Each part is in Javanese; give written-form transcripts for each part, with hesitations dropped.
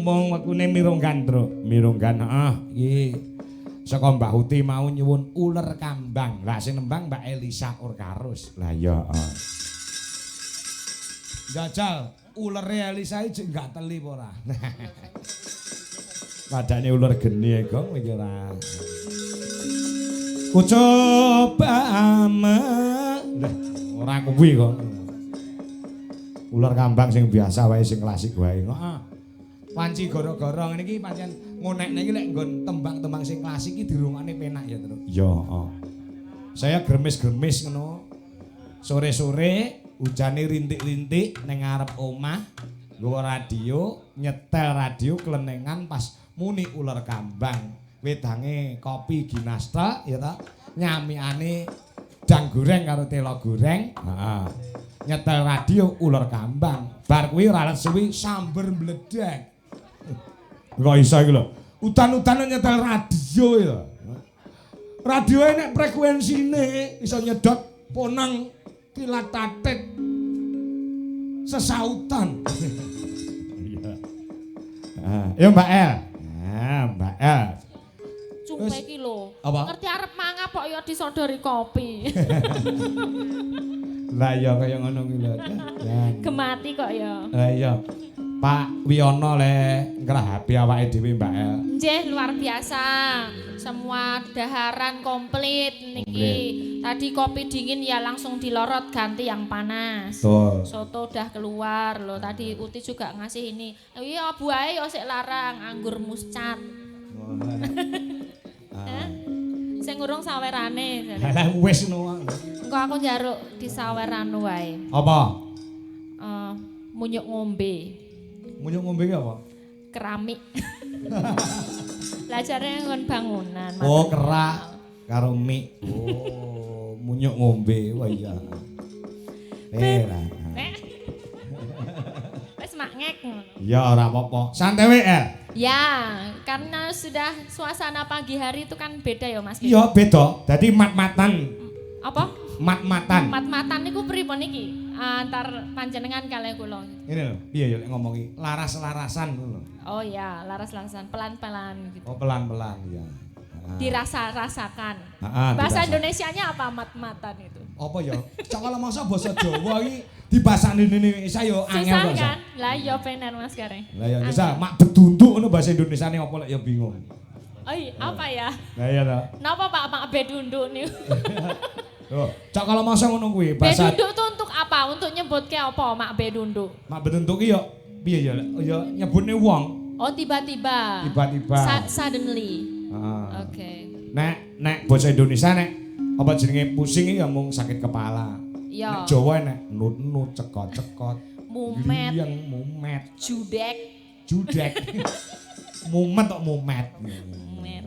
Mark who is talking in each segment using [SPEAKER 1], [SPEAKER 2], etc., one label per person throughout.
[SPEAKER 1] mumpung wektune mirunggan, Truk. Mirunggan, heeh. Iki saka Mbah Uti mau nyuwun uler kambang. Lah sing nembang Mbak Elisa Orkarus. Lah ya. Jajal, ulere Elisa iki gak teli apa ora? Padane uler geni Gong iki ora. Coba lah ora kuwi kok. Ular kambang sing biasa wae sing klasik wae. Heeh. Wanci goro-goro ngene iki pancen ngonekne iki lek nggon tembang-tembang sing klasik iki dirungokne penak ya, Tru. Ya, heeh. Saya gremes-gremes ngono. Sore-sore ujane rintik-rintik ning ngarep omah, nggawa radio, nyetel radio kelenengan pas muni ular kambang. Wedange kopi ginasta ya ta. Nyamiane jang goreng karo telo goreng. Heeh. Nyetel radio ular kambang. Bar kuwi ora suwi samber mledek. Kok iso iki lho. Udan-udan nyetel radio ya. Radio nek frekuensine iso nyedot ponang kilat tatit sesautan. Iya. Ya Mbak El. Mbak El.
[SPEAKER 2] Cumpe iki lho.
[SPEAKER 1] Ngerti
[SPEAKER 2] arep mangap kok ya disodori kopi.
[SPEAKER 1] Lah ya kaya ngono kuwi lho.
[SPEAKER 2] Gemati kok ya.
[SPEAKER 1] Lah iya. Pak Wiono le ngrahapi awake dhewe Mbak El.
[SPEAKER 2] Nggih, luar biasa. Semua daharan komplit niki. Tadi kopi dingin ya langsung dilorot ganti yang panas.
[SPEAKER 1] Betul.
[SPEAKER 2] Soto udah keluar loh. Tadi Uti juga ngasih ini. Iya, buahe yo sik larang anggur muscat. Sing ngurung sawerane.
[SPEAKER 1] Lah wis ngono.
[SPEAKER 2] Engko aku njaruk di saweran wae.
[SPEAKER 1] Apa?
[SPEAKER 2] Munyuk ngombe.
[SPEAKER 1] Munyuk ngombe ki apa?
[SPEAKER 2] Keramik. Belajarnya ngon bangunan.
[SPEAKER 1] Oh, kerak karo mie. Oh, munyuk ngombe. Wah iya.
[SPEAKER 2] Wes mak ngek.
[SPEAKER 1] Ya ora apa-apa. Santai wae, El.
[SPEAKER 2] Ya, karena sudah suasana pagi hari itu kan beda ya, Mas.
[SPEAKER 1] Iya, beda. Dadi mat-matan.
[SPEAKER 2] Apa?
[SPEAKER 1] Mat-matan.
[SPEAKER 2] Mat-matan niku pripun iki? Antar panjenengan kalih kula.
[SPEAKER 1] Ini lho, piye ya lek ngomongi laras-larasan ngono lho.
[SPEAKER 2] Oh ya, laras-larasan, pelan-pelan gitu.
[SPEAKER 1] Oh, pelan-pelan ya.
[SPEAKER 2] Dirasa-rasakan.
[SPEAKER 1] dirasa.
[SPEAKER 2] Bahasa Indonesianya apa mat-matan itu?
[SPEAKER 1] Apa ya? Cak kalau masa bahasa Jawa iki dibasani Indonesia yo angel
[SPEAKER 2] Susah
[SPEAKER 1] kok.
[SPEAKER 2] kan? Lah iya bener Mas Kare.
[SPEAKER 1] Lah ya bisa mak bedunduk ngono bahasa Indonesiane apa lek ya bingung.
[SPEAKER 2] Oh iya, apa ya?
[SPEAKER 1] Lah iya ta.
[SPEAKER 2] Napa Pak mak bedunduk nih?
[SPEAKER 1] Loh, cak kalau masa ngono kuwi bahasa
[SPEAKER 2] Bedunduk tuh untuk apa? Untuk nyebutke apa mak bedunduk?
[SPEAKER 1] mak bedunduk ki yo piye ya lek ya nyebutne wong.
[SPEAKER 2] Oh tiba-tiba.
[SPEAKER 1] Tiba-tiba.
[SPEAKER 2] Suddenly.
[SPEAKER 1] Heeh.
[SPEAKER 2] Oke.
[SPEAKER 1] Nek bahasa Indonesia nek apa jenenge pusing iki ya mung sakit kepala.
[SPEAKER 2] Iya.
[SPEAKER 1] Nek Jawa nek nut-nut cekot-cekot.
[SPEAKER 2] Mumet.
[SPEAKER 1] Yang mumet.
[SPEAKER 2] Judek.
[SPEAKER 1] Judek. Mumet kok mumet.
[SPEAKER 2] Mumet.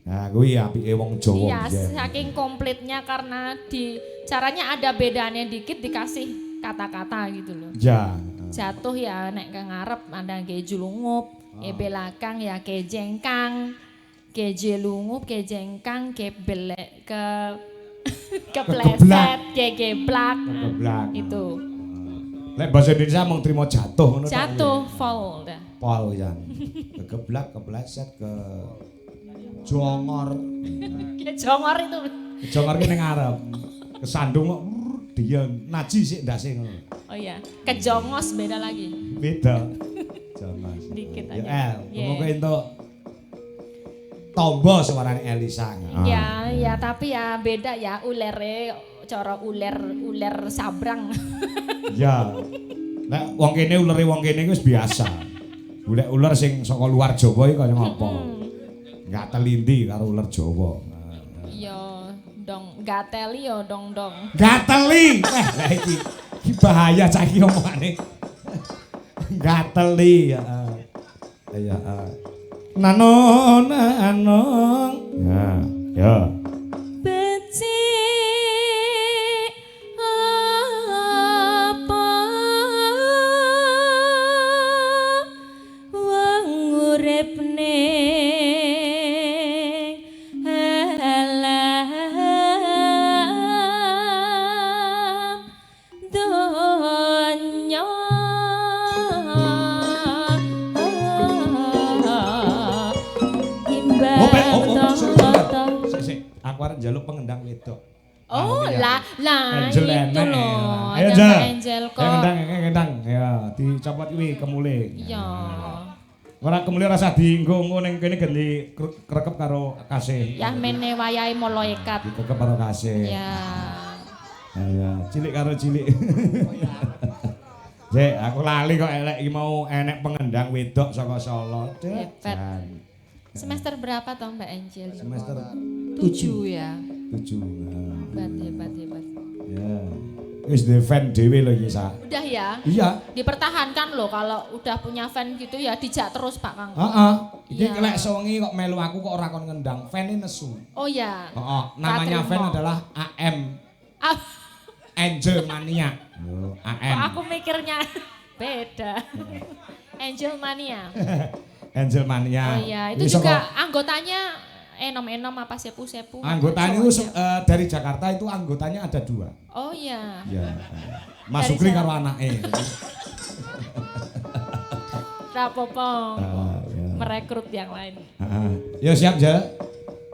[SPEAKER 1] Nah, kuwi apike wong Jawa.
[SPEAKER 2] Iya, saking komplitnya karena di caranya ada bedanya dikit dikasih kata-kata gitu loh.
[SPEAKER 1] Ya.
[SPEAKER 2] Jatuh ya nek ke ngarep ada ke julungup, belakang ya ke jengkang, ke jelungup, ke jengkang, ke belek, ke kepleset, ke geblak. Itu.
[SPEAKER 1] Lek bahasa Indonesia mung trimo jatuh ngono tok.
[SPEAKER 2] Jatuh, fall dah.
[SPEAKER 1] Pol ya. Kegeblak, kepleset, ke jongor.
[SPEAKER 2] Ke jongor itu.
[SPEAKER 1] Jongor ki ning ngarep. Kesandung kok dia naji sik ndase ngono.
[SPEAKER 2] Oh iya, kejongos beda lagi.
[SPEAKER 1] Beda. Jongos.
[SPEAKER 2] Dikit
[SPEAKER 1] Ya
[SPEAKER 2] aja.
[SPEAKER 1] semoga entuk tombo suarane Elisa.
[SPEAKER 2] Ya, tapi ya beda ya ulere cara uler sabrang.
[SPEAKER 1] Ya. Nek wong kene ulere wong kene wis biasa. Golek ular sing saka luar Jawa iki kaya ngopo? Enggak telindi karo ular Jawa.
[SPEAKER 2] Iya, dong gateli yo dong.
[SPEAKER 1] Gateli. Lah iki bahaya cah iki omongane. Gateli ya. Ya. Nanon. Ya.
[SPEAKER 2] Beci apa wong urip ning alam donya
[SPEAKER 1] arep njaluk pengendang wedok.
[SPEAKER 2] Oh, lah
[SPEAKER 1] Angel
[SPEAKER 2] itu
[SPEAKER 1] enek.
[SPEAKER 2] loh.
[SPEAKER 1] Ayo,
[SPEAKER 2] Ada
[SPEAKER 1] Jel.
[SPEAKER 2] Mbak Angel kok.
[SPEAKER 1] Ngendang. Ya, dicopot kuwi kemule.
[SPEAKER 2] Iya.
[SPEAKER 1] Ora kemule rasa dienggo ning kene ganti krekep karo kasih.
[SPEAKER 2] Ya mene wayahe malaikat.
[SPEAKER 1] Dikekep karo kasih.
[SPEAKER 2] Ya.
[SPEAKER 1] Ya, cilik karo cilik. Jek, aku lali kok elek iki mau enek pengendang wedok saka Solo.
[SPEAKER 2] Hebat. Semester berapa toh Mbak Angel?
[SPEAKER 1] Semester
[SPEAKER 2] 7 ya.
[SPEAKER 1] 7.
[SPEAKER 2] Hebat.
[SPEAKER 1] Ya. Wis the fan dhewe lho iki, Sa.
[SPEAKER 2] Udah ya?
[SPEAKER 1] Iya.
[SPEAKER 2] Dipertahankan loh kalau udah punya fan gitu ya dijak terus Pak Kang.
[SPEAKER 1] Heeh. Iki
[SPEAKER 2] Iya.
[SPEAKER 1] kelek songi kok melu aku kok ora kon ngendang. Fan nesu.
[SPEAKER 2] Oh ya.
[SPEAKER 1] Heeh, namanya fan
[SPEAKER 2] Katrimo.
[SPEAKER 1] adalah AM.
[SPEAKER 2] Ah,
[SPEAKER 1] Angel Mania.
[SPEAKER 2] kok
[SPEAKER 1] AM.
[SPEAKER 2] aku mikirnya beda. Angel Mania.
[SPEAKER 1] Angel Mania.
[SPEAKER 2] Oh iya, itu
[SPEAKER 1] Ini
[SPEAKER 2] juga
[SPEAKER 1] saka-
[SPEAKER 2] anggotanya enom-enom apa sepu-sepu?
[SPEAKER 1] anggotanya itu
[SPEAKER 2] Cowok-cowok.
[SPEAKER 1] dari Jakarta itu anggotanya ada 2.
[SPEAKER 2] Oh iya.
[SPEAKER 1] Iya. Mas
[SPEAKER 2] Dari
[SPEAKER 1] Sukri
[SPEAKER 2] Jawa.
[SPEAKER 1] karo anake.
[SPEAKER 2] Rapopong.
[SPEAKER 1] Ya.
[SPEAKER 2] Merekrut yang lain.
[SPEAKER 1] Heeh. Ya siap, Jal.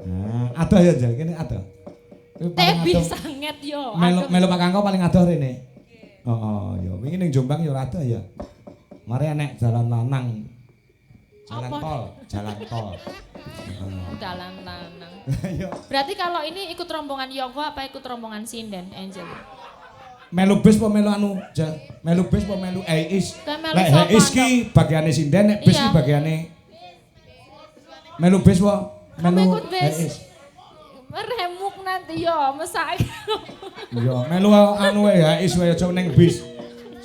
[SPEAKER 1] Nah, adoh ya, Jal. Kene adoh. Kuwi paling
[SPEAKER 2] Tebi
[SPEAKER 1] adoh.
[SPEAKER 2] sanget yo.
[SPEAKER 1] Melu
[SPEAKER 2] Aduh.
[SPEAKER 1] melu Pak Kangko paling adoh rene. Ya. Wingi ning Jombang ya ora adoh ya. Mari enek jalan lanang. Jalan
[SPEAKER 2] Apa?
[SPEAKER 1] tol, jalan tol.
[SPEAKER 2] Dalan lanang.
[SPEAKER 1] Ayo.
[SPEAKER 2] Berarti kalau ini ikut rombongan Yoko apa ikut rombongan Sinden Angel?
[SPEAKER 1] Melu bis apa melu anu, Jal? Melu bis apa melu Eis?
[SPEAKER 2] Kayak melu
[SPEAKER 1] Lek
[SPEAKER 2] sopan,
[SPEAKER 1] Eis ki bagiane sinden, nek bis ki
[SPEAKER 2] Iya.
[SPEAKER 1] bagiane melu bis apa?
[SPEAKER 2] Kamu
[SPEAKER 1] Melu
[SPEAKER 2] ikut bis?
[SPEAKER 1] Eis.
[SPEAKER 2] Meremuk nanti yo, mesak.
[SPEAKER 1] Iya, melu anu wae ya, Eis wae aja ning bis.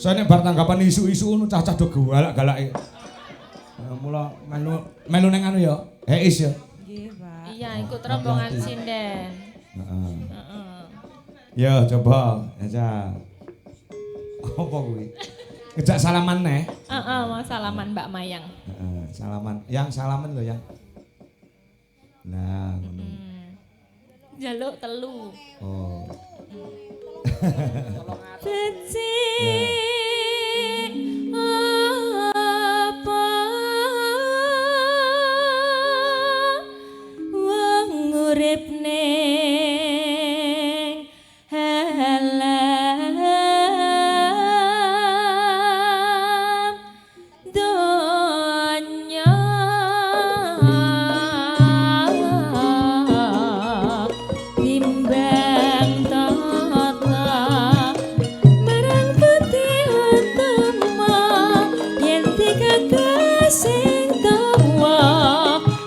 [SPEAKER 1] Soalnya bar tanggapan isu-isu ngono cah-cah do galak-galake. Mula melu ning anu ya, Eis ya.
[SPEAKER 2] Iya, ikut rombongan Sinden.
[SPEAKER 1] Heeh.
[SPEAKER 2] Heeh.
[SPEAKER 1] Ya coba, aja. Apa kuwi? Ngejak salaman neh.
[SPEAKER 2] Heeh, mau salaman Mbak Mayang.
[SPEAKER 1] Heeh, salaman. Yang salaman lho yang. Nah, ngono.
[SPEAKER 2] Jaluk telu.
[SPEAKER 1] Oh.
[SPEAKER 2] Becik apa wong urip ning alam donya timbang tata marang putih utama yen dikakasing tawa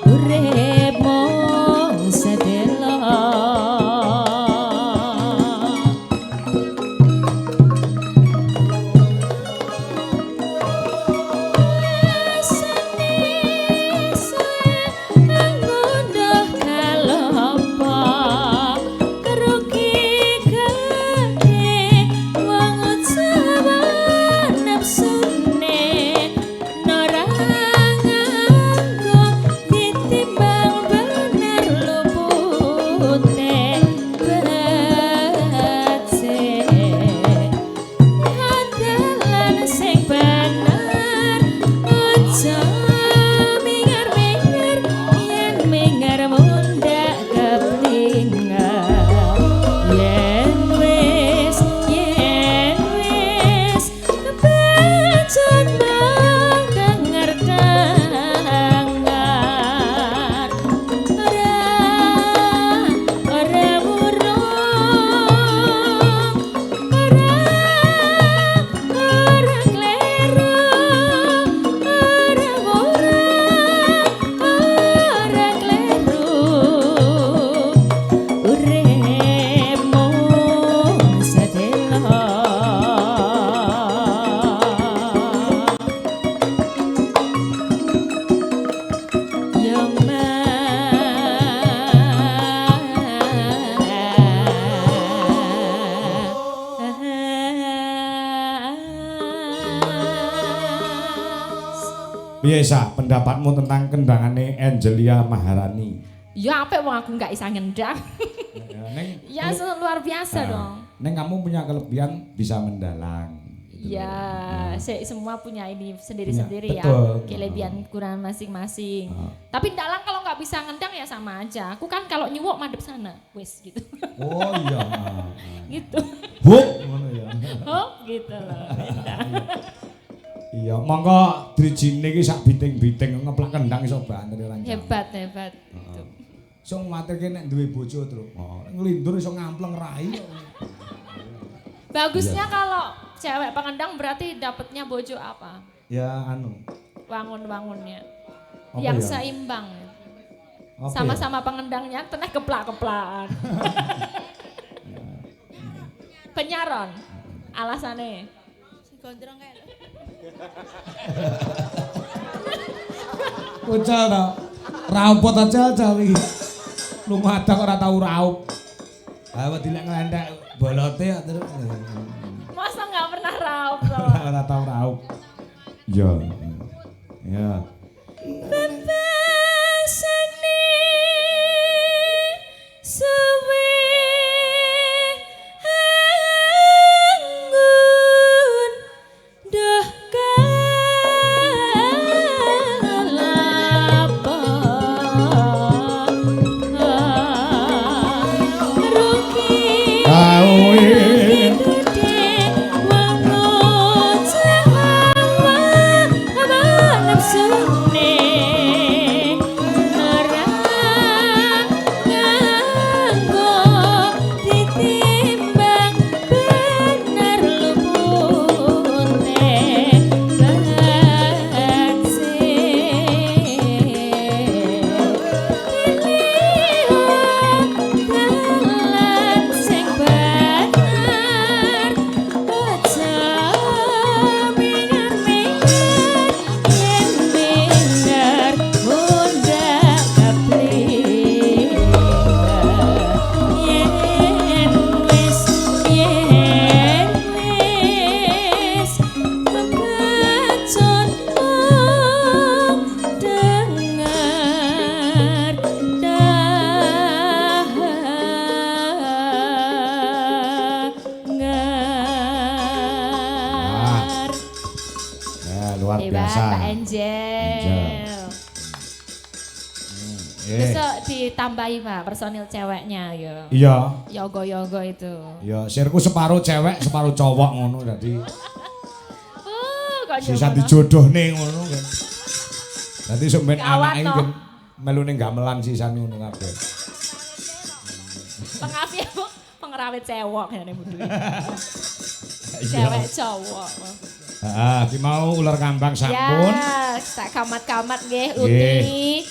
[SPEAKER 2] urip mung sedela. Adalan sing bener aja mingar-mingar yen mingar mundak keplingan yen wis kepecut bang denger dengar ora murung orang kleru, orang kleru, urip mung sedela. Yang
[SPEAKER 1] Piye Sa, pendapatmu tentang kendangane Angelia Maharani?
[SPEAKER 2] Ya apa wong aku nggak bisa ngendang.
[SPEAKER 1] Ya, Neng,
[SPEAKER 2] Ya luar biasa dong.
[SPEAKER 1] Neng kamu punya kelebihan bisa mendalang.
[SPEAKER 2] Ya, semua punya ini sendiri-sendiri ya,
[SPEAKER 1] betul.
[SPEAKER 2] kelebihan kekurangan masing-masing. Tapi dalang kalau nggak bisa ngendang ya sama aja. Aku kan kalau nyuwuk madep sana, wes gitu.
[SPEAKER 1] Oh iya.
[SPEAKER 2] Gitu.
[SPEAKER 1] Buk ngono ya.
[SPEAKER 2] Oh, gitu loh. Beda.
[SPEAKER 1] Iya, monggo drijine iki sak biting-biting ngeplak kendang iso banter ora.
[SPEAKER 2] Hebat. Gitu.
[SPEAKER 1] Iso materke nek duwe bojo terus. Nglindur iso ngampleng rai kok.
[SPEAKER 2] Bagusnya kalau cewek pengendang berarti dapatnya bojo apa?
[SPEAKER 1] Ya anu.
[SPEAKER 2] Wangun-wangunnya.
[SPEAKER 1] Apa
[SPEAKER 2] Yang
[SPEAKER 1] ya?
[SPEAKER 2] seimbang.
[SPEAKER 1] Apa
[SPEAKER 2] Sama-sama pengendangnya teneh keplak-keplakan. Penyaron. Alasannya.
[SPEAKER 3] Si gondrong kae lho.
[SPEAKER 1] Bocah ta. Raupot aja iki. Lumadah ora tau raup. Ah wedi lek nglenthek bolote ya terus.
[SPEAKER 2] Masa nggak pernah raup loh.
[SPEAKER 1] Ora tau raup. Iya. Ya.
[SPEAKER 2] Bebasane suwe anggun dah kalapa rugi
[SPEAKER 1] Kawin luar biasa.
[SPEAKER 2] Mbak Angel. Besok ditambahi Pak personil ceweknya ya.
[SPEAKER 1] Iya.
[SPEAKER 2] Yogo-yogo itu.
[SPEAKER 1] Ya, sirku separuh cewek, separuh cowok ngono dadi.
[SPEAKER 2] Kok
[SPEAKER 1] Sisa
[SPEAKER 2] nyoba,
[SPEAKER 1] dijodohne ngono kan. Dadi sampeyan
[SPEAKER 2] Gawat,
[SPEAKER 1] anake
[SPEAKER 2] toh.
[SPEAKER 1] kan melu ning gamelan sisane ngono kabeh.
[SPEAKER 2] Pengapi aku pengrawit cewek ya nih budu.
[SPEAKER 1] Iya.
[SPEAKER 2] Cewek cowok.
[SPEAKER 1] Heeh, ki mau ular kambang sampun.
[SPEAKER 2] Ya, sak kamat-kamat nggih
[SPEAKER 1] Nggih.
[SPEAKER 2] Uti.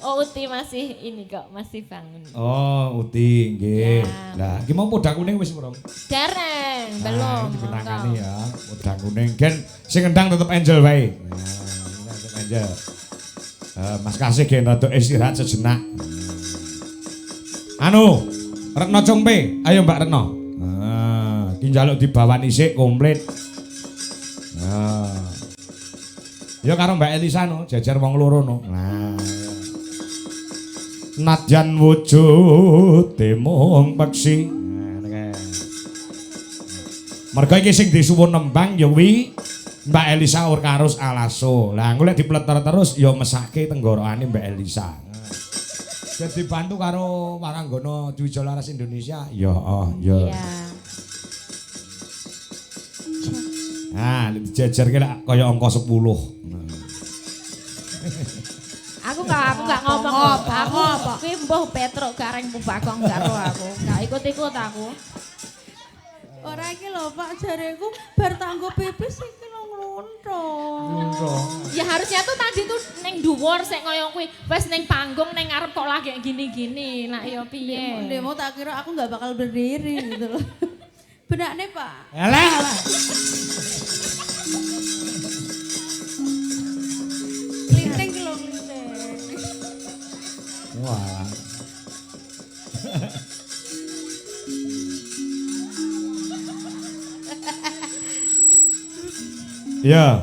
[SPEAKER 2] Oh Uti masih ini kok, masih bangun.
[SPEAKER 1] Oh, Uti nggih.
[SPEAKER 2] Ya.
[SPEAKER 1] Lah, ki mau podang kuning wis belum?
[SPEAKER 2] Dereng,
[SPEAKER 1] Nah,
[SPEAKER 2] belum.
[SPEAKER 1] ini dikenangani ya, podang kuning. Gen sing ngendang tetep Angel wae. Nah, tetep Angel. Mas Kasih gen rada istirahat sejenak. Anu, Retno Compe, ayo Mbak Retno. Nah, ki njaluk dibawan isik komplit. Nah. Ya karo Mbak Elisa no, jajar wong loro no. Nah. Nadyan wujud mung peksi. Nah, mergo iki sing disuwun nembang ya kuwi Mbak Elisa Urkarus Alaso. Lah engko lek dipleter terus ya mesake tenggorokane Mbak Elisa. Jadi dibantu karo Waranggono Dwija Laras Indonesia. Ya, ya.
[SPEAKER 2] Iya.
[SPEAKER 1] Nah, dijajarke lek kaya angka 10.
[SPEAKER 2] Aku gak ngomong apa. Kuwi mbuh Petruk gareng Pubagong karo aku. Gak ikut-ikut aku.
[SPEAKER 3] Ora iki lho Pak jareku bar tanggo pipis iki lho nglunthuk.
[SPEAKER 2] Ya harusnya tuh tadi tuh neng dhuwur sik kaya kuwi. Wis ning panggung ning ngarep kok lagi gini-gini. Lah ya piye?
[SPEAKER 3] Demo tak kira aku nggak bakal berdiri gitu loh. Benakne Pak.
[SPEAKER 1] Alah.
[SPEAKER 3] Klinting ki lho klinting.
[SPEAKER 1] Wah. Ya,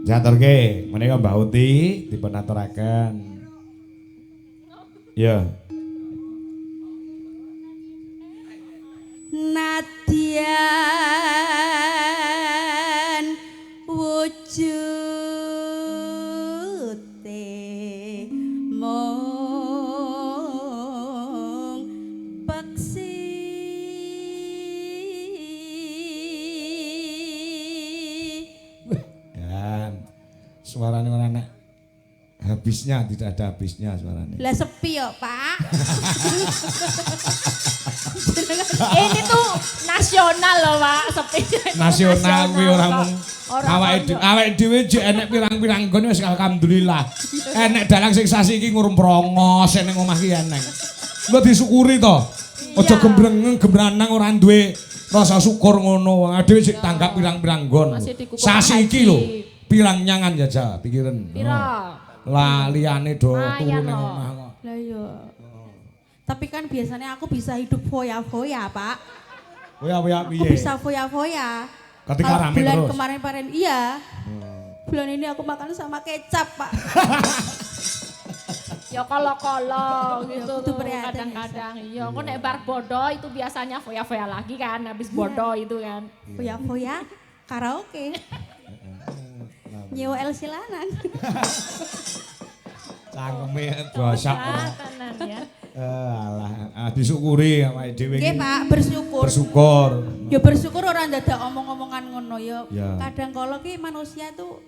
[SPEAKER 1] jaturke menika Mbak Uti dipun aturaken. Ya. Suarane ora enek habisnya, tidak ada habisnya suaranya.
[SPEAKER 3] Lah sepi ya, Pak.
[SPEAKER 2] Ini tuh nasional loh, Pak. Sepi.
[SPEAKER 1] Nasional kuwi ora
[SPEAKER 2] Pak.
[SPEAKER 1] mung awake dhewe jek enek pirang-pirang gon wis alhamdulillah. Enek dalang sing sasi iki ngurung prongos ning omah ki enek. Engko disyukuri to. Aja gembreng gembranang ora duwe rasa syukur ngono. Wong dhewe sik tanggap pirang-pirang gon.
[SPEAKER 2] Masih dikupon
[SPEAKER 1] Sasi iki
[SPEAKER 2] haji.
[SPEAKER 1] lho, pirang nyangan jaja pikiran.
[SPEAKER 2] Pira?
[SPEAKER 1] Lah liyane do
[SPEAKER 2] Lumayan
[SPEAKER 1] turu ning
[SPEAKER 2] loh.
[SPEAKER 1] omah kok.
[SPEAKER 3] Lah iya. Tapi kan biasanya aku bisa hidup foya-foya, Pak.
[SPEAKER 1] Aku piye?
[SPEAKER 3] Bisa foya-foya.
[SPEAKER 1] Ketika
[SPEAKER 3] Kalau
[SPEAKER 1] rame
[SPEAKER 3] bulan
[SPEAKER 1] terus.
[SPEAKER 3] kemarin-kemarin iya. Bulan ini aku makan sama kecap, Pak.
[SPEAKER 2] Ya kolo-kolo gitu
[SPEAKER 3] Itu
[SPEAKER 2] tuh
[SPEAKER 3] prihatin,
[SPEAKER 2] kadang-kadang. Iya, kok nek bar bodo itu biasanya foya-foya lagi kan habis bodo itu kan.
[SPEAKER 3] Foya-foya karaoke. Nyewa El Silanan.
[SPEAKER 1] Cangkeme gosok.
[SPEAKER 2] Tenan ya.
[SPEAKER 1] Alah, disyukuri awake dhewe
[SPEAKER 3] Nggih,
[SPEAKER 1] iki.
[SPEAKER 3] Pak, bersyukur.
[SPEAKER 1] Bersyukur.
[SPEAKER 3] Ya bersyukur orang dadak omong-omongan ngono ya.
[SPEAKER 1] Ya.
[SPEAKER 3] Kadang kalau ki manusia itu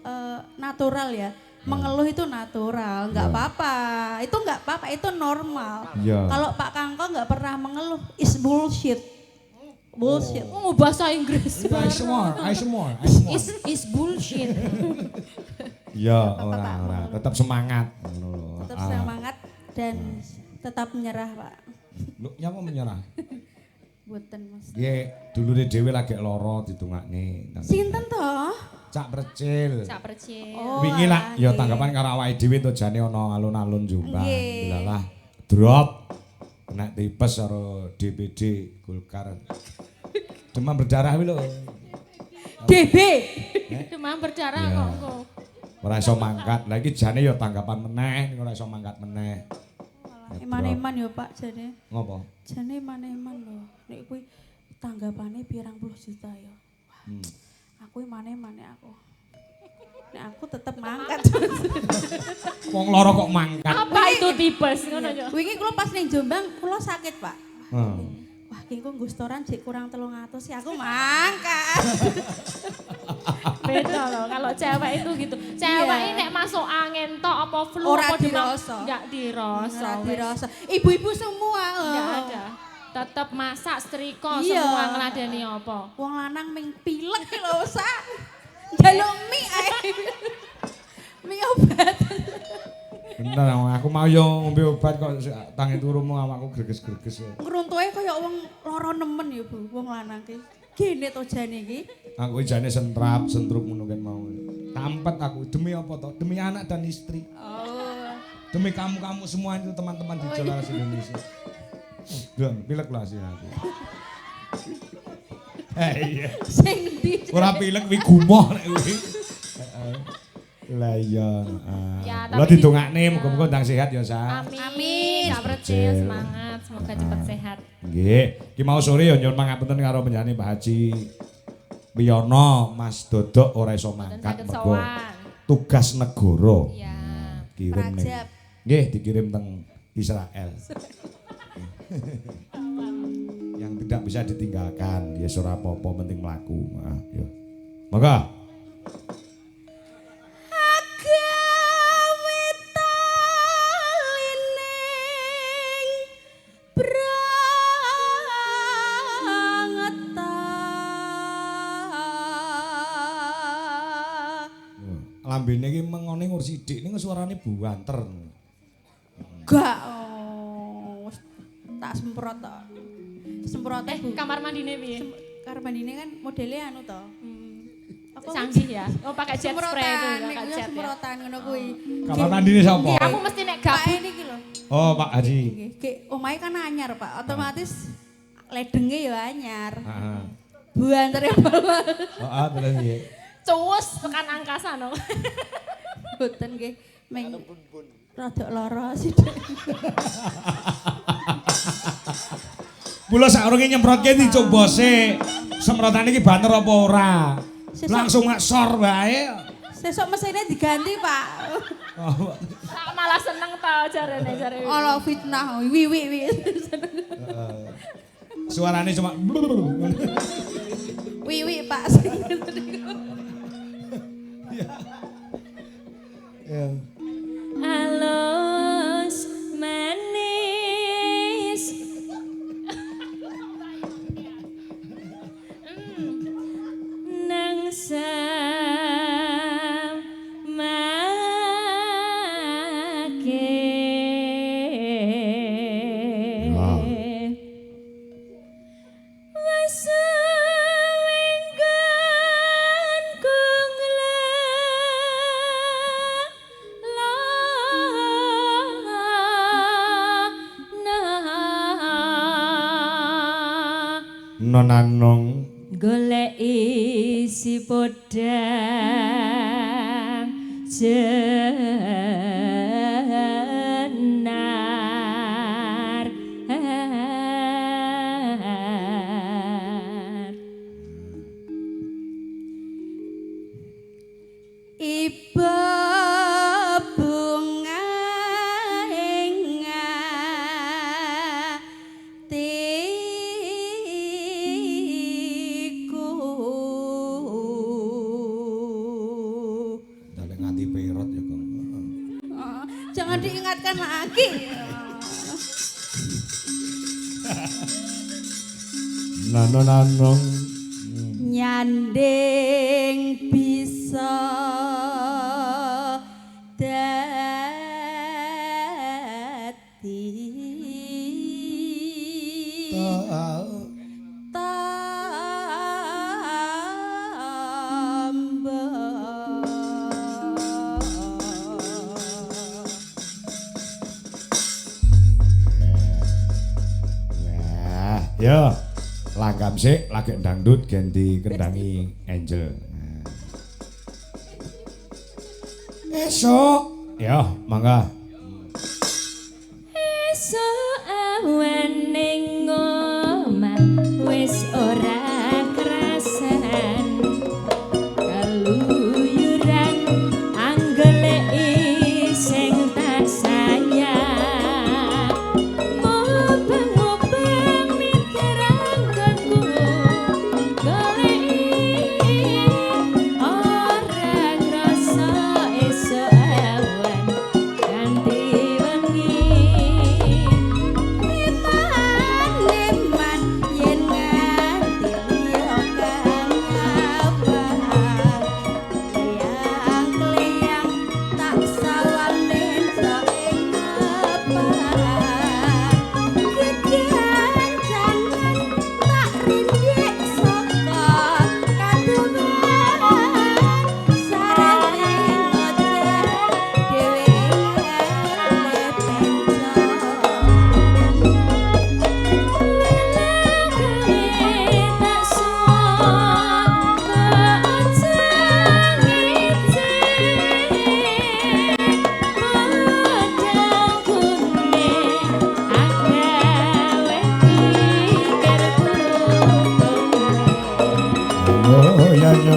[SPEAKER 3] natural ya. Mengeluh itu natural, nggak
[SPEAKER 1] Ya.
[SPEAKER 3] apa-apa. Itu nggak apa-apa, itu normal.
[SPEAKER 1] Ya.
[SPEAKER 3] Kalau Pak Kangko nggak pernah mengeluh, is bullshit. Bullshit.
[SPEAKER 2] Oh, bahasa Inggris.
[SPEAKER 1] Aisymore.
[SPEAKER 2] Is bullshit.
[SPEAKER 1] Ya, ora. Tetap semangat ngono lho.
[SPEAKER 3] Tetap semangat dan tetap menyerah, Pak.
[SPEAKER 1] Lho, nyapa menyerah?
[SPEAKER 3] Boten Mas.
[SPEAKER 1] Nggih, dulure dhewe lagi lara ditungakne.
[SPEAKER 3] Sinten toh?
[SPEAKER 1] Cak Percil.
[SPEAKER 2] Cak percil.
[SPEAKER 3] Oh,
[SPEAKER 1] Wingi lah ya
[SPEAKER 3] nggih.
[SPEAKER 1] tanggapan karo awake dhewe to jane ana alun-alun Jombang.
[SPEAKER 3] Nggih.
[SPEAKER 1] Delalah drop kena tipes karo DPD Golkar. Demam berdarah kuwi lho.
[SPEAKER 3] DB.
[SPEAKER 2] Demam berdarah
[SPEAKER 1] Ya.
[SPEAKER 2] kok engko.
[SPEAKER 1] Ora iso mangkat. Lah iki jane ya tanggapan meneh, ora iso mangkat meneh.
[SPEAKER 3] Iman-iman ya Pak jane.
[SPEAKER 1] Ngopo?
[SPEAKER 3] Jane iman-iman lho. Nek kuwi tanggapane pirang puluh juta ya. Aku iman-iman nek aku. Nek aku tetep mangkat.
[SPEAKER 1] Wong lara kok mangkat.
[SPEAKER 2] Apa itu tipes ngono yo.
[SPEAKER 3] Wingi kula pas ning Jombang kula sakit, Pak.
[SPEAKER 1] Hmm.
[SPEAKER 3] Wah, ki engko nggo setoran jek kurang 300 sih aku mangkat.
[SPEAKER 2] Beda loh kalau cewek itu gitu. Cewek
[SPEAKER 3] Iya.
[SPEAKER 2] ini nek masuk angin tok apa flu
[SPEAKER 3] Ora
[SPEAKER 2] apa demam
[SPEAKER 3] dirasa.
[SPEAKER 2] enggak dirasa.
[SPEAKER 3] Ora
[SPEAKER 2] wes.
[SPEAKER 3] dirasa. Ibu-ibu semua.
[SPEAKER 2] Enggak ada. Tetap masak setrika
[SPEAKER 3] Iya.
[SPEAKER 2] semua ngladeni apa.
[SPEAKER 3] Wong lanang ming pilek ki lho, Sa. Njaluk mie ae. Mie obat.
[SPEAKER 1] Bener aku mau yo ngombe obat kok tangi turu mung awakku greges-greges.
[SPEAKER 3] Ngruntuhe kaya wong lara nemen ya, Bu, wong lanang ki. Gene to jane iki.
[SPEAKER 1] Aku jane sentrap, sentrup ngono kan mau. Tampet aku demi apa toh? Demi anak dan istri.
[SPEAKER 3] Oh.
[SPEAKER 1] Demi kamu-kamu semua itu teman-teman di Jolaras Indonesia. Don, pilek lah sih aku. Iya.
[SPEAKER 3] Sing ndi?
[SPEAKER 1] Ora pilek wi gumoh nek kuwi. Lah iya.
[SPEAKER 2] Ya,
[SPEAKER 1] Lah
[SPEAKER 2] tapi
[SPEAKER 1] didongakne muga-muga ndang sehat ya, Sa.
[SPEAKER 2] Amin.
[SPEAKER 3] Amin.
[SPEAKER 2] Cak percil semangat semoga cepat sehat.
[SPEAKER 1] Nggih, ki mau sore ya nyuwun pangapunten karo penyanyi Pak Haji Wiyono, Mas Dodok ora iso
[SPEAKER 2] Dan
[SPEAKER 1] mangkat
[SPEAKER 2] saged
[SPEAKER 1] mergo
[SPEAKER 2] sowan.
[SPEAKER 1] tugas negara.
[SPEAKER 2] Iya.
[SPEAKER 1] Kirim ning.
[SPEAKER 3] Rajab.
[SPEAKER 1] Nggih, dikirim teng Israel. Yang tidak bisa ditinggalkan, ya ora apa-apa penting mlaku. Nah, yo. Monggo.
[SPEAKER 3] Agawe talining brangetah.
[SPEAKER 1] Lambene iki mengone ngur sithik ning suarane buanter.
[SPEAKER 3] Gak, oh, wis tak semprot to. Semprot Bu.
[SPEAKER 2] Kamar mandine piye?
[SPEAKER 3] Kamar mandine kan modelnya anu to. Apa?
[SPEAKER 2] Canggih ya. Oh pakai jet spray itu
[SPEAKER 3] Semprotan,
[SPEAKER 2] pakai
[SPEAKER 3] nek
[SPEAKER 2] jet ya.
[SPEAKER 3] semprotan ngono kuwi.
[SPEAKER 1] Kamar mandine sapa?
[SPEAKER 2] Iya, aku mesti nek
[SPEAKER 3] Pak
[SPEAKER 2] gabut
[SPEAKER 3] ini iki lho.
[SPEAKER 1] Oh, Pak Haji.
[SPEAKER 3] Nggih, Ki, omahe kan anyar, Pak. Otomatis ledenge ya anyar.
[SPEAKER 1] Heeh.
[SPEAKER 3] Buanter ya bawah.
[SPEAKER 1] Heeh, terus piye?
[SPEAKER 2] cuwus tekan angkasa no.
[SPEAKER 3] Boten nggih. Meng rada lara sithik.
[SPEAKER 1] Mula saurunge nyemprotke dicoba sik. Semprotan iki banter apa ora? Langsung ngesor wae.
[SPEAKER 3] Sesuk mesinnya diganti, Pak.
[SPEAKER 1] Oh,
[SPEAKER 2] Tak malah seneng tau jarene jare.
[SPEAKER 3] Ala fitnah, wiwi.
[SPEAKER 1] suarane cuma
[SPEAKER 3] Wiwi, Pak.
[SPEAKER 1] non anong
[SPEAKER 2] golek isi podang jenar
[SPEAKER 3] Iba bunga ing atiku
[SPEAKER 1] dalek nganti perot ya kok.
[SPEAKER 3] jangan diingatkan lagi
[SPEAKER 1] Non anong
[SPEAKER 3] nyanding bisa dadi
[SPEAKER 1] Ya, langgam sik lagi dangdut ganti kendangi Angel. Esok, ya mangga.
[SPEAKER 2] esuk awan ning omah wis ora kerasan kaluyuran anggoleki sing tak sayang mobeng-mobeng mikir anggonku goleki ora krasa esuk awan ganti wengi
[SPEAKER 3] Iman yen nganti liya kang abang Kliang-kliang tak sawanen saing abang Kejangan tak rindik saka kaduman Sarang ngoceh dhewe
[SPEAKER 1] Oh ya ya.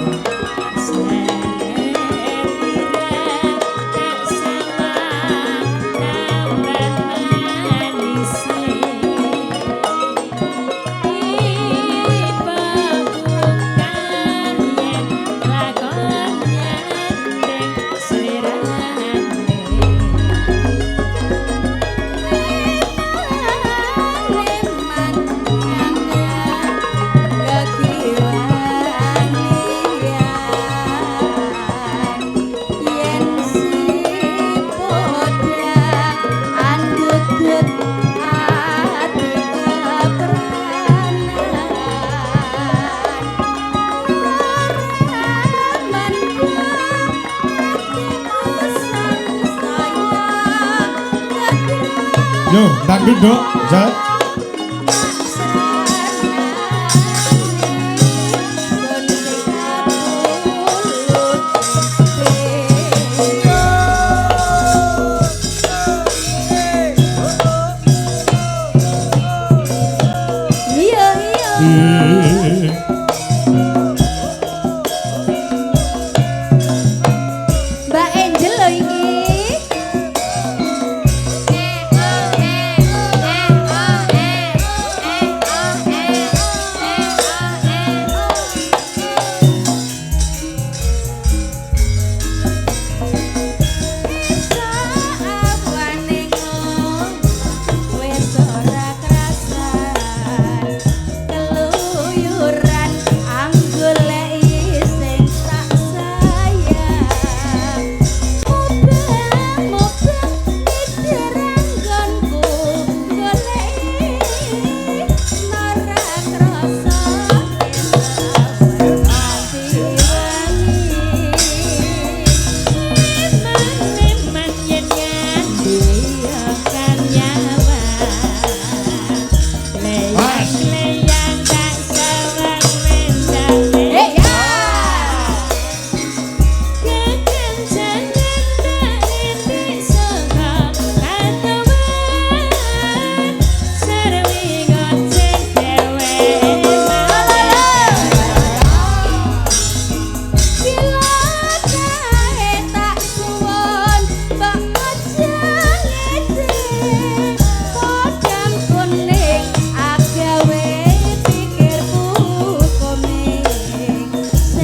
[SPEAKER 1] Yo, dangdut dok, Jal.
[SPEAKER 3] Iya iya Mbak Angel loh ini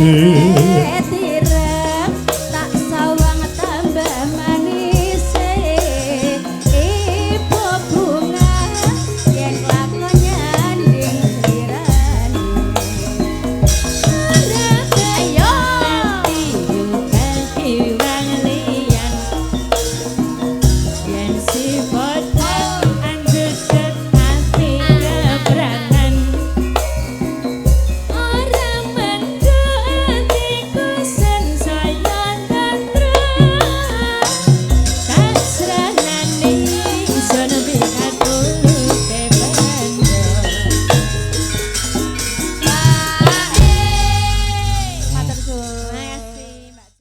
[SPEAKER 1] Ing